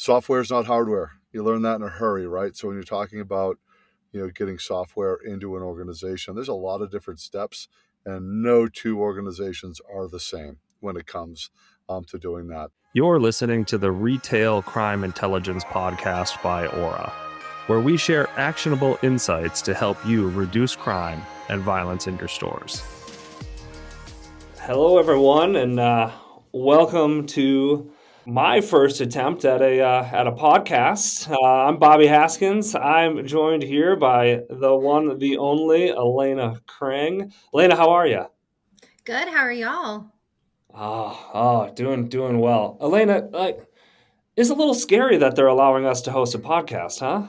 software is not hardware. You learn that in a hurry, right? So when you're talking about, getting software into an organization, there's a lot of different steps, and no two organizations are the same when it comes to doing that. You're listening to the Retail Crime Intelligence Podcast by Aura, where we share actionable insights to help you reduce crime and violence in your stores. Hello, everyone, and welcome to my first attempt at a podcast. I'm Bobby Haskins. I'm joined here by the one, the only Alaina Kring. Alaina, how are you? Good. How are y'all? Doing well. Alaina, it's a little scary that they're allowing us to host a podcast, huh?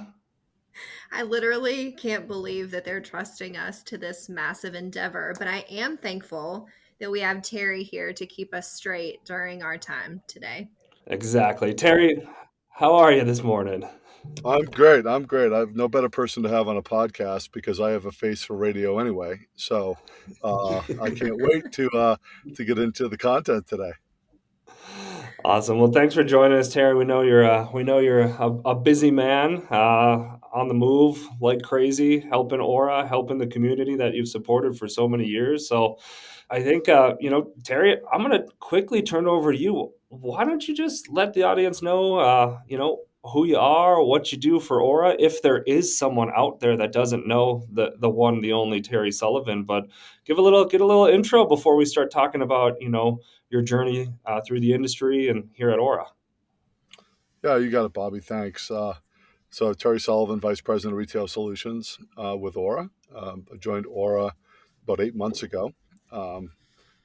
I literally can't believe that they're trusting us to this massive endeavor, but I am thankful that we have Terry here to keep us straight during our time today. Exactly. Terry, how are you this morning? I'm great. I have no better person to have on a podcast because I have a face for radio anyway. So I can't wait to get into the content today. Awesome. Well, thanks for joining us, Terry. We know you're a busy man, on the move like crazy, helping Aura, helping the community that you've supported for so many years. So, I think Terry, I'm going to quickly turn it over to you. Why don't you just let the audience know, who you are, what you do for Aura, if there is someone out there that doesn't know the one, the only Terry Sullivan. But get a little intro before we start talking about your journey through the industry and here at Aura. Yeah, you got it, Bobby. Thanks. So Terry Sullivan, Vice President of Retail Solutions with Aura. I joined Aura about 8 months ago, and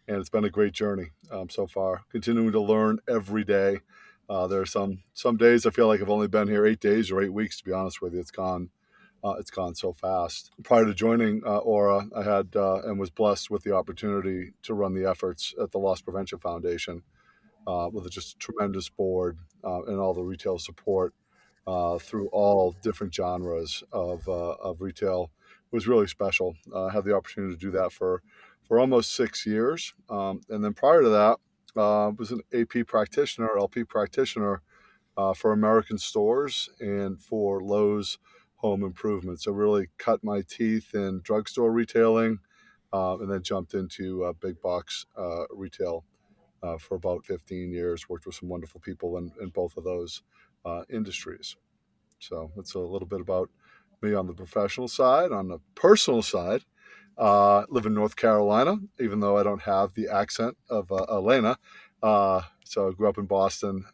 it's been a great journey so far. Continuing to learn every day. There are some days I feel like I've only been here 8 days or 8 weeks. To be honest with you, it's gone so fast. Prior to joining Aura, I had and was blessed with the opportunity to run the efforts at the Loss Prevention Foundation with just a tremendous board and all the retail support through all different genres of retail. It was really special. I had the opportunity to do that for almost 6 years. And then prior to that, was an AP practitioner, LP practitioner for American Stores and for Lowe's Home Improvement. So really cut my teeth in drugstore retailing and then jumped into big box retail for about 15 years, worked with some wonderful people in both of those industries. So that's a little bit about me on the professional side. On the personal side, live in North Carolina, even though I don't have the accent of Alaina. So I grew up in Boston,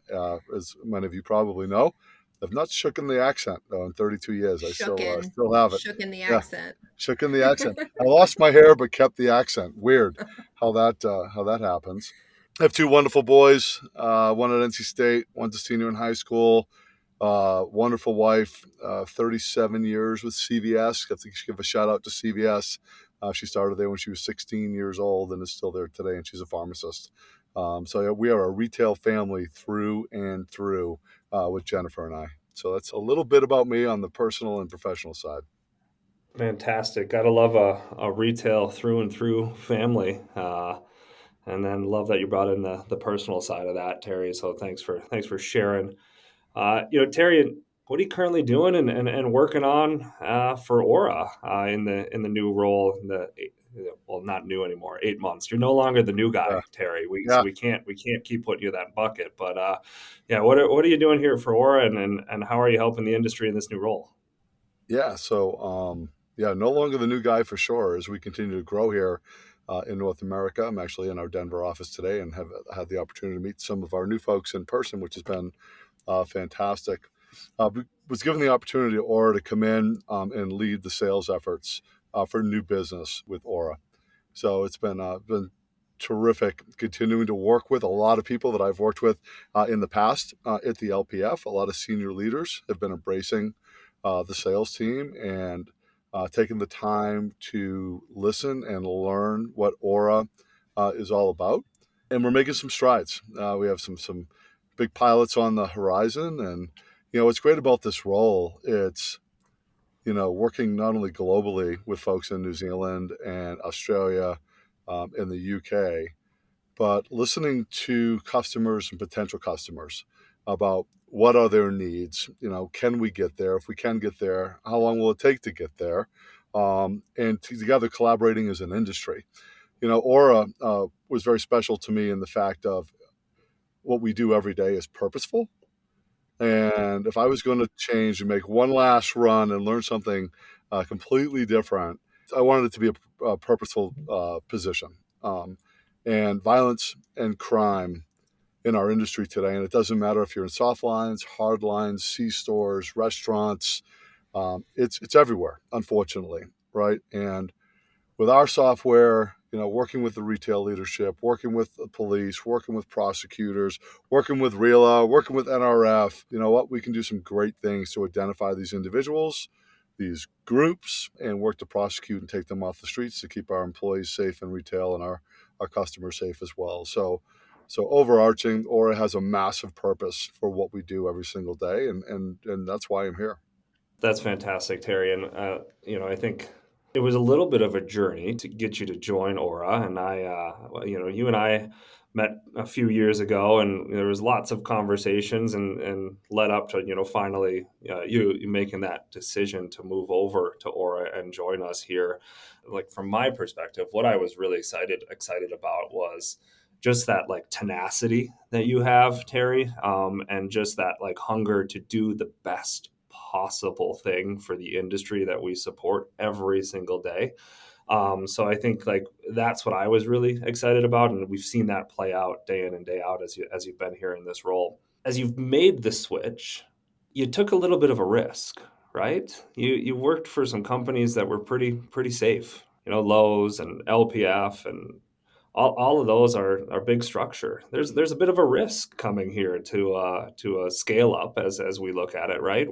as many of you probably know. I've not shooken the accent though in 32 years. I still have it. Shooken the accent. Shooken the accent. I lost my hair but kept the accent. Weird how that happens. I have two wonderful boys, one at NC State, one's a senior in high school. Wonderful wife, 37 years with CVS. I have to give a shout out to CVS. She started there when she was 16 years old and is still there today, and she's a pharmacist. So yeah, we are a retail family through and through with Jennifer and I. So that's a little bit about me on the personal and professional side. Fantastic. Gotta love a retail through and through family. And then love that you brought in the personal side of that, Terry. So thanks for sharing. Terry, what are you currently doing and working on for Aura in the new role? Well, not new anymore. 8 months. You're no longer the new guy, Terry. So we can't keep putting you in that bucket. But what are you doing here for Aura, and how are you helping the industry in this new role? Yeah. So no longer the new guy for sure as we continue to grow here. In North America. I'm actually in our Denver office today and have had the opportunity to meet some of our new folks in person, which has been fantastic. Was given the opportunity at Aura to come in and lead the sales efforts for new business with Aura. So it's been terrific continuing to work with a lot of people that I've worked with in the past at the LPF. A lot of senior leaders have been embracing the sales team and taking the time to listen and learn what Aura is all about. And we're making some strides. We have some big pilots on the horizon. And, what's great about this role, it's, working not only globally with folks in New Zealand and Australia and the UK, but listening to customers and potential customers about what are their needs? Can we get there? If we can get there, how long will it take to get there? And together collaborating as an industry. Aura was very special to me in the fact of what we do every day is purposeful. And if I was going to change and make one last run and learn something completely different, I wanted it to be a purposeful position. And violence and crime in our industry today, and it doesn't matter if you're in soft lines, hard lines, C stores, restaurants, it's everywhere, unfortunately, right? And with our software, working with the retail leadership, working with the police, working with prosecutors, working with RELA, working with NRF, we can do some great things to identify these individuals, these groups, and work to prosecute and take them off the streets to keep our employees safe in retail and our customers safe as well. So overarching, Aura has a massive purpose for what we do every single day, and that's why I'm here. That's fantastic, Terry. And I think it was a little bit of a journey to get you to join Aura. And you and I met a few years ago, and there was lots of conversations and led up to finally you making that decision to move over to Aura and join us here. Like from my perspective, what I was really excited about was just that like tenacity that you have, Terry, and just that like hunger to do the best possible thing for the industry that we support every single day. So I think like that's what I was really excited about, and we've seen that play out day in and day out as you've been here in this role. As you've made the switch, you took a little bit of a risk, right? You worked for some companies that were pretty safe, Lowe's and LPF and all of those are big structure. There's a bit of a risk coming here to a scale up as we look at it, right?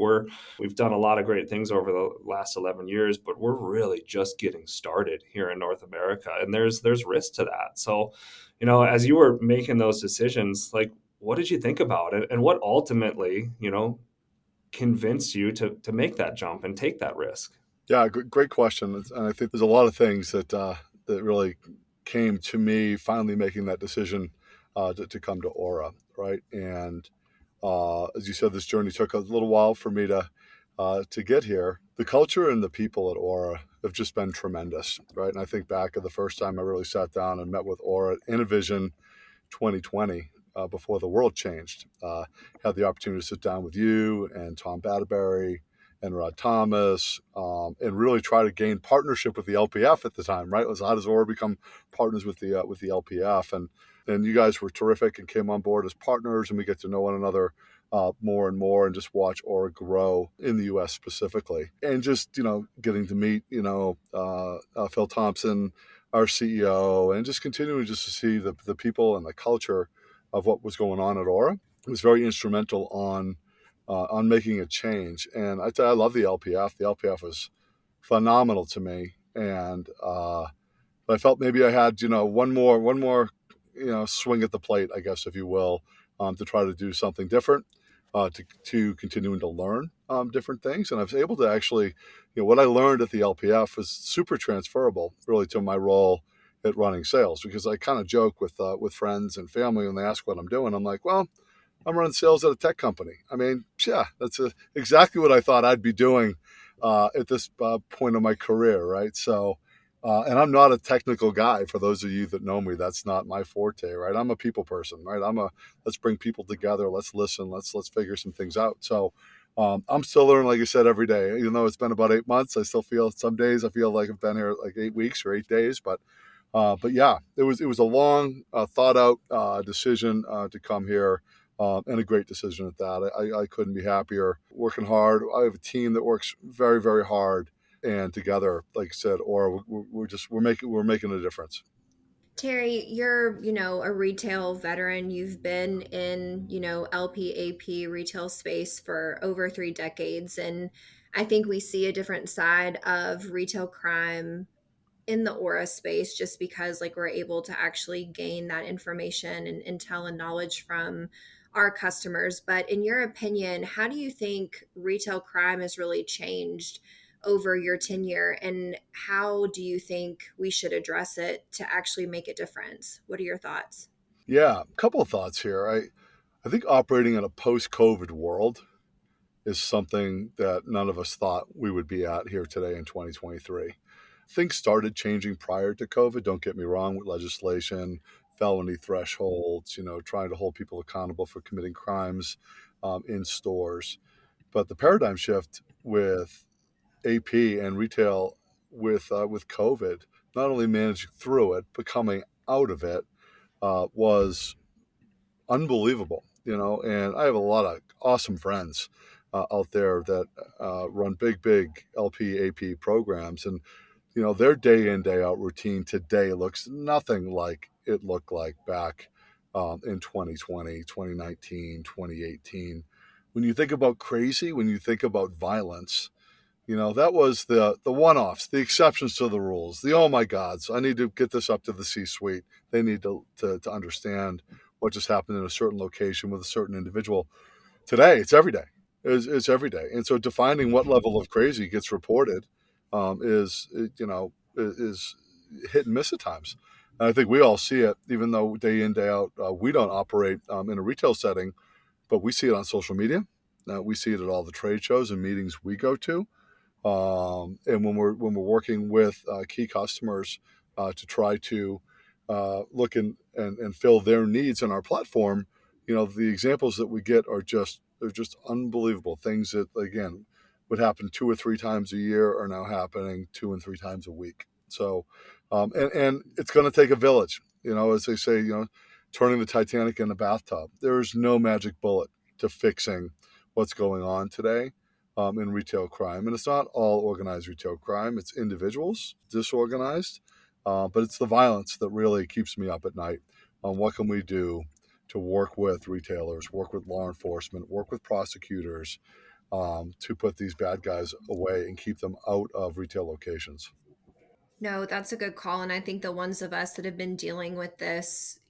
We've done a lot of great things over the last 11 years, but we're really just getting started here in North America, and there's risk to that. So, as you were making those decisions, like what did you think about it, and what ultimately, convinced you to make that jump and take that risk? Yeah, great question. And I think there's a lot of things that really came to me finally making that decision to come to Aura, right? And as you said, this journey took a little while for me to get here. The culture and the people at Aura have just been tremendous, right? And I think back of the first time I really sat down and met with Aura at Innovision 2020, before the world changed. Had the opportunity to sit down with you and Tom Batterberry and Rod Thomas, and really try to gain partnership with the LPF at the time. Right? It was how does Aura become partners with the LPF, and you guys were terrific and came on board as partners, and we get to know one another more and more, and just watch Aura grow in the U.S. specifically, and just getting to meet Phil Thompson, our CEO, and just continuing just to see the people and the culture of what was going on at Aura. It was very instrumental on making a change. And I love the LPF. The LPF was phenomenal to me, and I felt maybe I had one more swing at the plate, I guess, if you will, to try to do something different, to continuing to learn different things. And I was able to actually, what I learned at the LPF was super transferable, really, to my role at running sales. Because I kind of joke with friends and family when they ask what I'm doing. I'm like, well, I'm running sales at a tech company. I mean, yeah, that's exactly what I thought I'd be doing at this point of my career, right? So, and I'm not a technical guy. For those of you that know me, that's not my forte, right? I'm a people person, right? Let's bring people together. Let's listen. Let's figure some things out. So, I'm still learning, like I said, every day. Even though it's been about 8 months, I still feel some days I feel like I've been here like 8 weeks or 8 days. But yeah, it was a long, thought out decision to come here, and a great decision at that. I couldn't be happier. Working hard. I have a team that works very, very hard, and together, like I said, or we're making a difference. Terry, you're, a retail veteran. You've been in, LPAP retail space for over 3 decades. And I think we see a different side of retail crime in the Aura space just because like we're able to actually gain that information and intel and knowledge from our customers. But in your opinion, how do you think retail crime has really changed over your tenure, and how do you think we should address it to actually make a difference? What are your thoughts? Yeah, a couple of thoughts here. I think operating in a post-COVID world is something that none of us thought we would be at here today in 2023. Things started changing prior to COVID, don't get me wrong, with legislation, felony thresholds, trying to hold people accountable for committing crimes in stores. But the paradigm shift with AP and retail with COVID, not only managing through it, but coming out of it, was unbelievable. And I have a lot of awesome friends out there that run big LP AP programs, and their day in day out routine today looks nothing like it looked like back in 2020, 2019, 2018. When you think about crazy, when you think about violence, that was the one-offs, the exceptions to the rules, the oh my gods, I need to get this up to the C-suite. They need to understand what just happened in a certain location with a certain individual. Today, it's every day. It's every day, and so defining what level of crazy gets reported is hit and miss at times. And I think we all see it, even though day in day out we don't operate in a retail setting, but we see it on social media. We see it at all the trade shows and meetings we go to, and when we're working with key customers to try to look and fill their needs in our platform, the examples that we get are just they're just unbelievable. Things that again would happen 2 or 3 times a year are now happening 2 and 3 times a week. So, and it's going to take a village. As they say, turning the Titanic in a bathtub. There is no magic bullet to fixing what's going on today in retail crime. And it's not all organized retail crime, it's individuals, disorganized, but it's the violence that really keeps me up at night on what can we do to work with retailers, work with law enforcement, work with prosecutors to put these bad guys away and keep them out of retail locations. No, that's a good call. And I think the ones of us that have been dealing with this,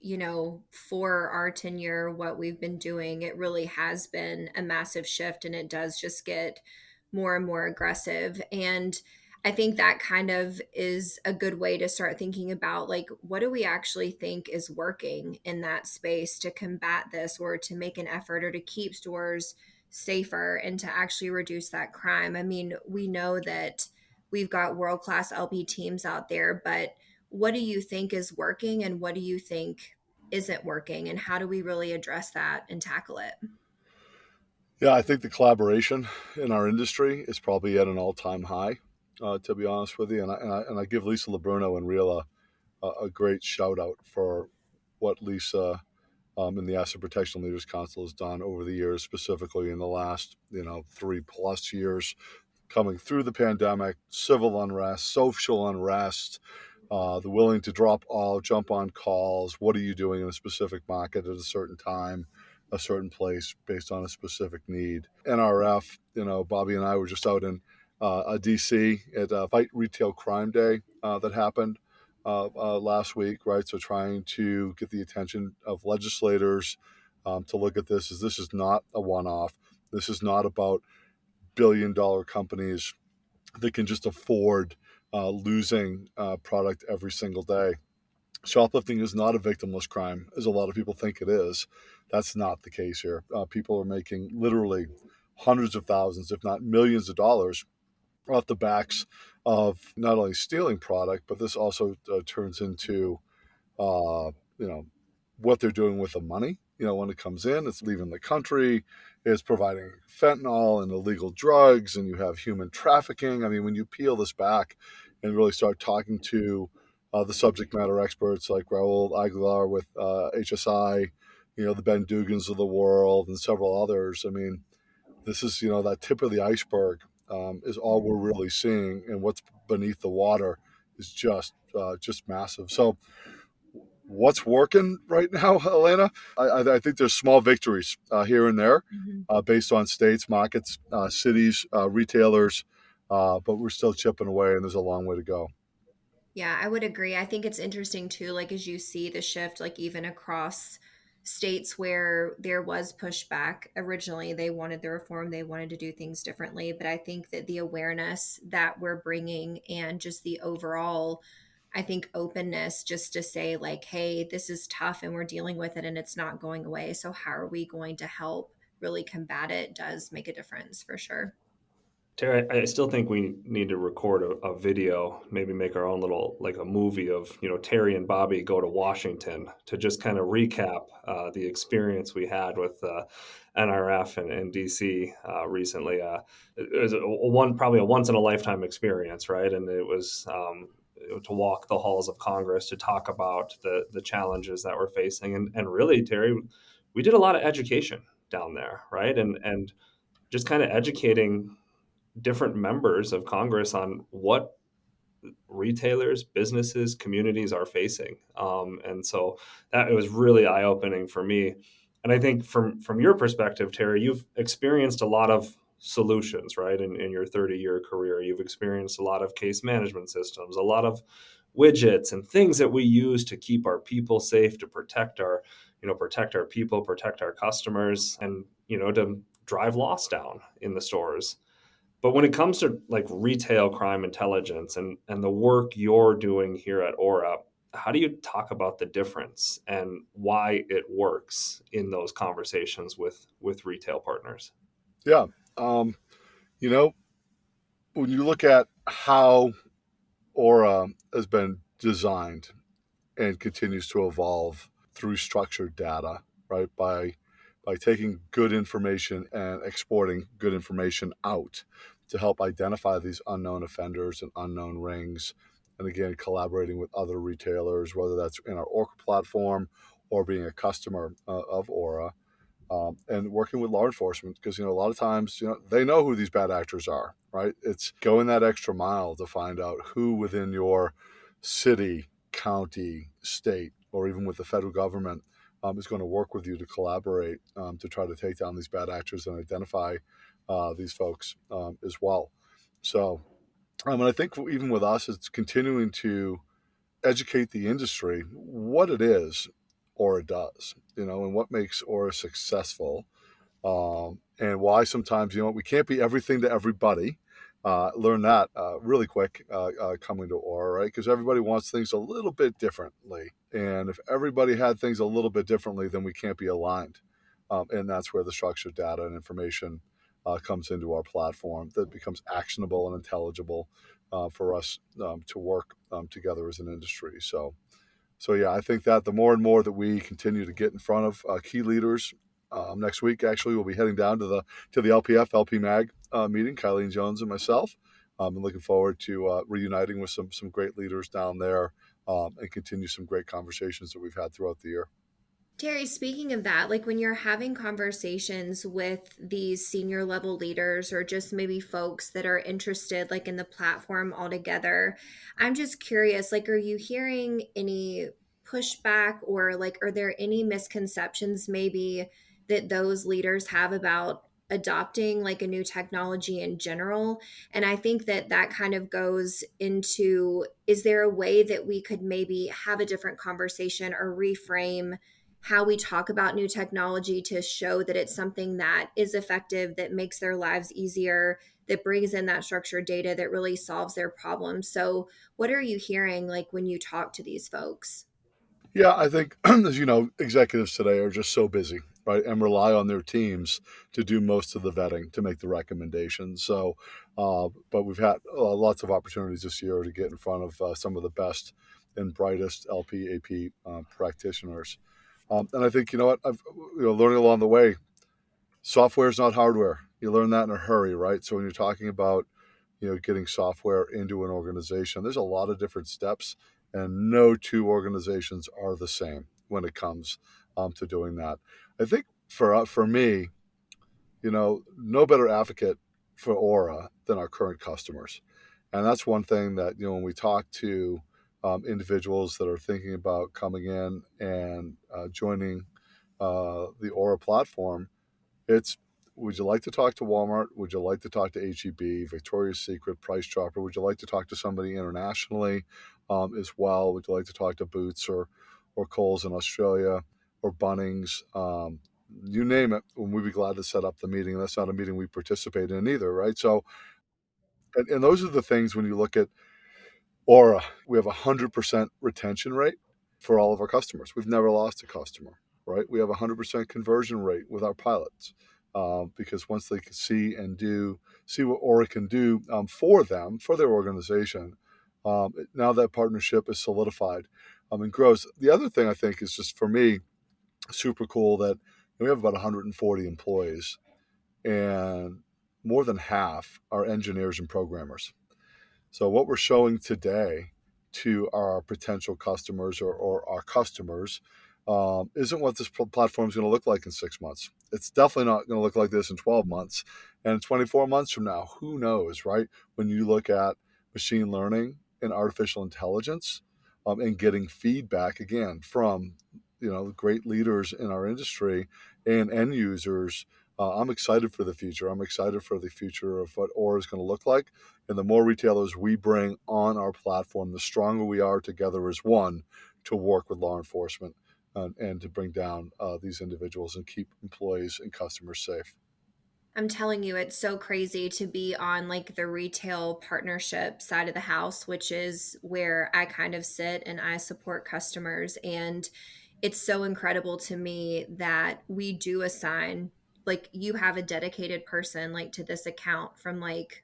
for our tenure, what we've been doing, it really has been a massive shift and it does just get more and more aggressive. And I think that kind of is a good way to start thinking about like, what do we actually think is working in that space to combat this or to make an effort or to keep stores safer and to actually reduce that crime? I mean, we know that we've got world class LP teams out there, but what do you think is working and what do you think isn't working? And how do we really address that and tackle it? Yeah, I think the collaboration in our industry is probably at an all-time high, to be honest with you. And I give Lisa Labruno and Rila a great shout out for what Lisa in the Asset Protection Leaders Council has done over the years, specifically in the last 3+ years, coming through the pandemic, civil unrest, social unrest, the willing to drop all, jump on calls. What are you doing in a specific market at a certain time, a certain place based on a specific need? NRF, Bobby and I were just out in DC at Fight Retail Crime Day that happened last week, right? So trying to get the attention of legislators to look at this as this is not a one-off. This is not about billion-dollar companies that can just afford losing product every single day. Shoplifting is not a victimless crime, as a lot of people think it is. That's not the case here. People are making literally hundreds of thousands, if not millions of dollars off the backs of not only stealing product, but this also turns into uh, you know, what they're doing with the money. When it comes in, it's leaving the country, it's providing fentanyl and illegal drugs, and you have human trafficking. I mean, when you peel this back and really start talking to the subject matter experts like Raul Aguilar with HSI, the Ben Dugans of the world, and several others, I mean, this is, that tip of the iceberg is all we're really seeing, and what's beneath the water is just massive. So, what's working right now, Elena? I think there's small victories here and there Mhm. based on states, markets, cities, retailers, but we're still chipping away and there's a long way to go. Yeah, I would agree. I think it's interesting too, like as you see the shift, like even across states where there was pushback originally, they wanted the reform, they wanted to do things differently. But I think that the awareness that we're bringing and just the overall I think openness just to say, like, hey, this is tough and we're dealing with it and it's not going away. So, how are we going to help really combat it does make a difference for sure. Terry, I still think we need to record a video, maybe make our own little, like a movie of, Terry and Bobby go to Washington to just kind of recap the experience we had with NRF and DC recently. It was probably a once in a lifetime experience, right? And it was to walk the halls of Congress to talk about the challenges that we're facing, and really, Terry, we did a lot of education down there, right? And just kind of educating different members of Congress on what retailers, businesses, communities are facing. And so that it was really eye opening for me. And I think from your perspective, Terry, you've experienced a lot of solutions, right? In your 30-year career, you've experienced a lot of case management systems, a lot of widgets and things that we use to keep our people safe, to protect our people, protect our customers, and to drive loss down in the stores. But when it comes to like retail crime intelligence and the work you're doing here at Aura, how do you talk about the difference and why it works in those conversations with retail partners? Yeah. You know, when you look at how Aura has been designed and continues to evolve through structured data, right? By taking good information and exporting good information out to help identify these unknown offenders and unknown rings. And again, collaborating with other retailers, whether that's in our Orca platform or being a customer of Aura, and working with law enforcement, because a lot of times they know who these bad actors are, right? It's going that extra mile to find out who within your city, county, state, or even with the federal government is going to work with you to collaborate to try to take down these bad actors and identify these folks as well. So, and I think even with us, it's continuing to educate the industry what it is Aura does, and what makes Aura successful, and why sometimes we can't be everything to everybody. Learn that really quick coming to Aura, right? Because everybody wants things a little bit differently, and if everybody had things a little bit differently, then we can't be aligned, and that's where the structured data and information comes into our platform that becomes actionable and intelligible for us to work together as an industry. So yeah, I think that the more and more that we continue to get in front of key leaders, next week actually we'll be heading down to the LPF LP Mag meeting, Kylene Jones and myself. I'm looking forward to reuniting with some great leaders down there and continue some great conversations that we've had throughout the year. Terry, speaking of that, like when you're having conversations with these senior level leaders or just maybe folks that are interested like in the platform altogether, I'm just curious, like, are you hearing any pushback or like, are there any misconceptions maybe that those leaders have about adopting like a new technology in general? And I think that that kind of goes into, is there a way that we could maybe have a different conversation or reframe how we talk about new technology to show that it's something that is effective, that makes their lives easier, that brings in that structured data that really solves their problems. So, what are you hearing like when you talk to these folks? Yeah, I think, as you know, executives today are just so busy, right, and rely on their teams to do most of the vetting to make the recommendations. So, but we've had lots of opportunities this year to get in front of some of the best and brightest LP AP practitioners. And I think what I've learning along the way, software is not hardware. You learn that in a hurry, right? So when you're talking about getting software into an organization, there's a lot of different steps, and no two organizations are the same when it comes to doing that. I think for me, no better advocate for Aura than our current customers, and that's one thing that when we talk to individuals that are thinking about coming in and joining the Aura platform, it's, would you like to talk to Walmart? Would you like to talk to HEB, Victoria's Secret, Price Chopper? Would you like to talk to somebody internationally as well? Would you like to talk to Boots or Kohl's in Australia or Bunnings? You name it, and we'd be glad to set up the meeting. And that's not a meeting we participate in either, right? So, and those are the things when you look at Aura, we have 100% retention rate for all of our customers. We've never lost a customer, right? We have 100% conversion rate with our pilots, because once they can see what Aura can do for them, for their organization, now that partnership is solidified and grows. The other thing I think is just for me super cool that we have about 140 employees, and more than half are engineers and programmers. So what we're showing today to our potential customers or our customers isn't what this platform is going to look like in 6 months. It's definitely not going to look like this in 12 months. And 24 months from now, who knows, right? When you look at machine learning and artificial intelligence and getting feedback again from great leaders in our industry and end users, I'm excited for the future. I'm excited for the future of what Aura is going to look like. And the more retailers we bring on our platform, the stronger we are together as one to work with law enforcement and to bring down these individuals and keep employees and customers safe. I'm telling you, it's so crazy to be on like the retail partnership side of the house, which is where I kind of sit and I support customers. And it's so incredible to me that we do assign, like, you have a dedicated person like to this account from like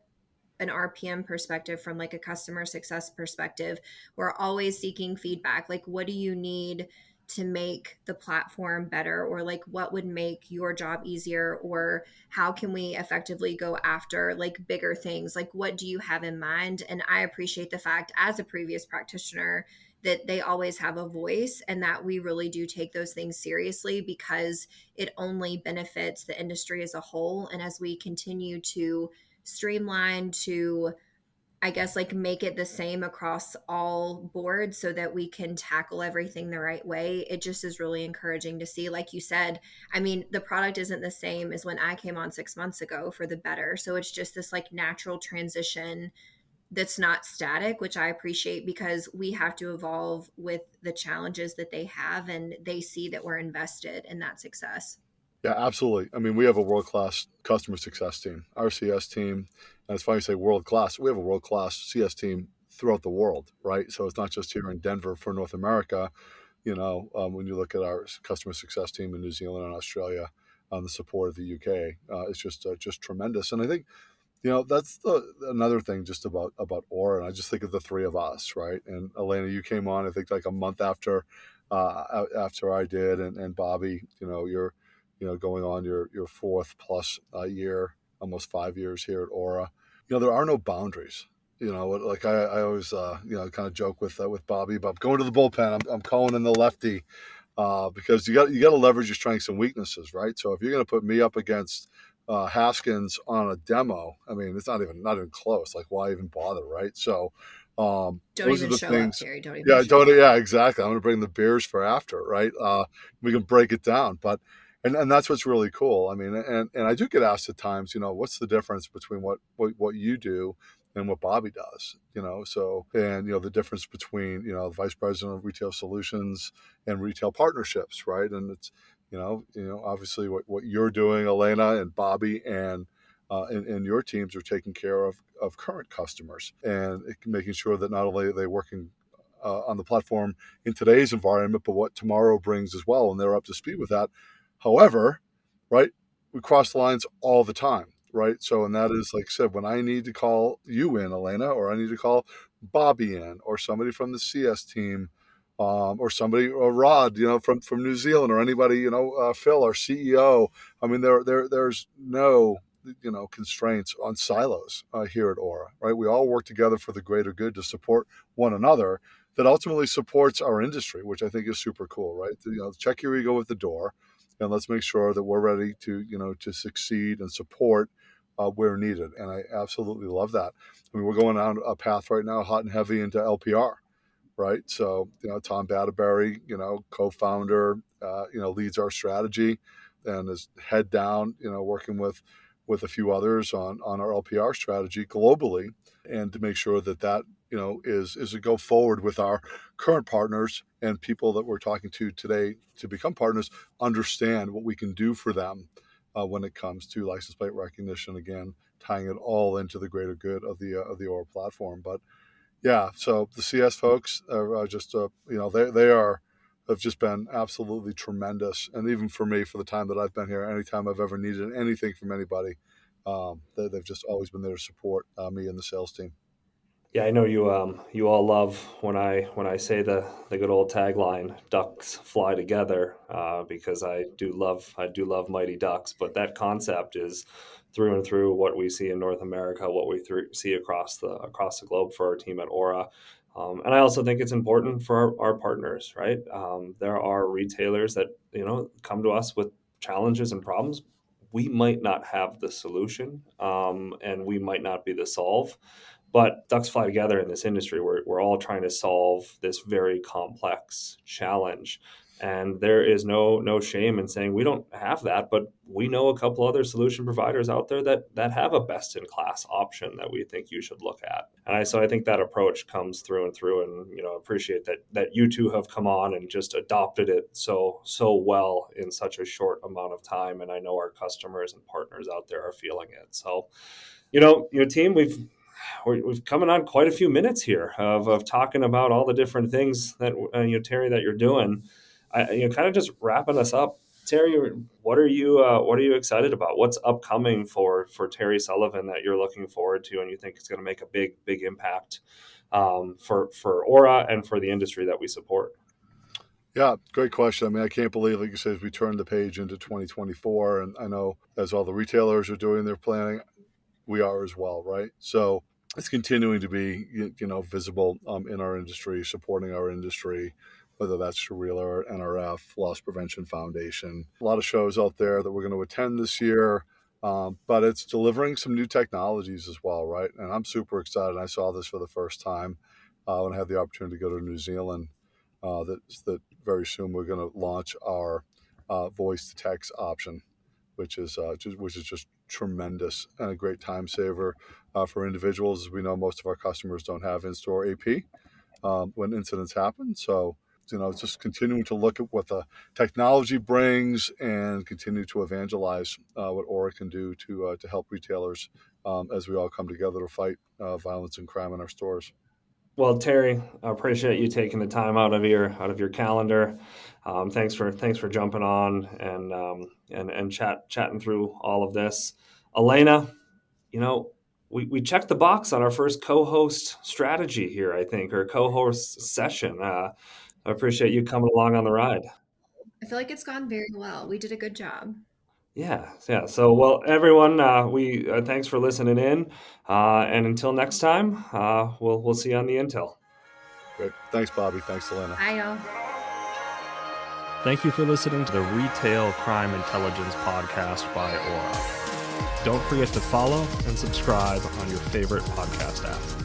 an RPM perspective, from like a customer success perspective. We're always seeking feedback. Like, what do you need to make the platform better? Or like, what would make your job easier? Or how can we effectively go after like bigger things? Like, what do you have in mind? And I appreciate the fact, as a previous practitioner, that they always have a voice and that we really do take those things seriously, because it only benefits the industry as a whole. And as we continue to streamline, to I guess like make it the same across all boards so that we can tackle everything the right way, it just is really encouraging to see. Like you said, I mean, the product isn't the same as when I came on 6 months ago, for the better. So it's just this like natural transition that's not static, which I appreciate, because we have to evolve with the challenges that they have, and they see that we're invested in that success. Yeah, absolutely. I mean, we have a world-class customer success team, our CS team. And it's funny you say world-class. We have a world-class CS team throughout the world, right? So it's not just here in Denver for North America. When you look at our customer success team in New Zealand and Australia, the support of the UK, it's just tremendous. And I think that's another thing just about Aura. And I just think of the three of us, right? And Alaina, you came on I think like a month after I did, and Bobby, you're going on your fourth plus year, almost 5 years here at Aura. There are no boundaries. Like I always kind of joke with Bobby about going to the bullpen. I'm calling in the lefty because you got to leverage your strengths and weaknesses, right? So if you're going to put me up against Haskins on a demo, I mean, it's not even close. Like, why even bother, right? So Don't those are even the show up, things. Terry. Don't even Yeah, show don't. up. Yeah, exactly. I'm going to bring the beers for after, right? We can break it down, but and that's what's really cool. I mean, and I do get asked at times, what's the difference between what you do and what Bobby does, so, and the difference between the vice president of retail solutions and retail partnerships, right? And it's obviously what you're doing, Alaina and Bobby, and your teams are taking care of current customers and making sure that not only are they working on the platform in today's environment, but what tomorrow brings as well, and they're up to speed with that. However, right, we cross the lines all the time, right? So, and that is, like I said, when I need to call you in, Alaina, or I need to call Bobby in, or somebody from the CS team, or somebody, or Rod, from New Zealand, or anybody, Phil, our CEO. I mean, there's no constraints on silos here at Aura, right? We all work together for the greater good to support one another. That ultimately supports our industry, which I think is super cool, right? Check your ego at the door, and let's make sure that we're ready to succeed and support where needed. And I absolutely love that. I mean, we're going down a path right now, hot and heavy into LPR, right? So, Tom Batterberry, co-founder, leads our strategy and is head down, working with a few others on our LPR strategy globally, and to make sure that is a go forward with our current partners and people that we're talking to today to become partners, understand what we can do for them when it comes to license plate recognition. Again, tying it all into the greater good of the Aura platform. But Yeah, so the CS folks are just, they have just been absolutely tremendous. And even for me, for the time that I've been here, anytime I've ever needed anything from anybody, they've just always been there to support me and the sales team. Yeah, I know you all love when I say the good old tagline, "Ducks fly together," because I do love Mighty Ducks, but that concept is through and through what we see in North America, what we see across the globe for our team at Aura. And I also think it's important for our partners, right? There are retailers that come to us with challenges and problems. We might not have the solution, and we might not be the solve, but ducks fly together in this industry. We're all trying to solve this very complex challenge. And there is no shame in saying we don't have that, but we know a couple other solution providers out there that have a best in class option that we think you should look at. So I think that approach comes through and through, and appreciate that you two have come on and just adopted it so well in such a short amount of time. And I know our customers and partners out there are feeling it. So, team, we've coming on quite a few minutes here of talking about all the different things that Terry, that you're doing. Kind of just wrapping us up. Terry, what are you excited about? What's upcoming for Terry Sullivan that you're looking forward to, and you think is going to make a big impact for Aura and for the industry that we support? Yeah, great question. I mean, I can't believe, like you said, as we turn the page into 2024, and I know as all the retailers are doing their planning, we are as well, right? So it's continuing to be, visible in our industry, supporting our industry, whether that's Sharila or NRF, Loss Prevention Foundation. A lot of shows out there that we're going to attend this year, but it's delivering some new technologies as well, right? And I'm super excited. I saw this for the first time when I had the opportunity to go to New Zealand. That very soon we're going to launch our voice to text option, which is just tremendous and a great time saver for individuals. As we know, most of our customers don't have in-store AP when incidents happen. So, just continuing to look at what the technology brings and continue to evangelize what Aura can do to help retailers as we all come together to fight violence and crime in our stores. Well, Terry, I appreciate you taking the time out of your calendar. Thanks for jumping on and chatting through all of this. Alaina, we checked the box on our first co-host strategy here, I think, or co-host session. I appreciate you coming along on the ride. I feel like it's gone very well. We did a good job. Yeah. So, well, everyone, we thanks for listening in, and until next time, we'll see you on the Intel. Great. Thanks, Bobby. Thanks, Alaina. Bye, y'all. Thank you for listening to the Retail Crime Intelligence Podcast by Aura. Don't forget to follow and subscribe on your favorite podcast app.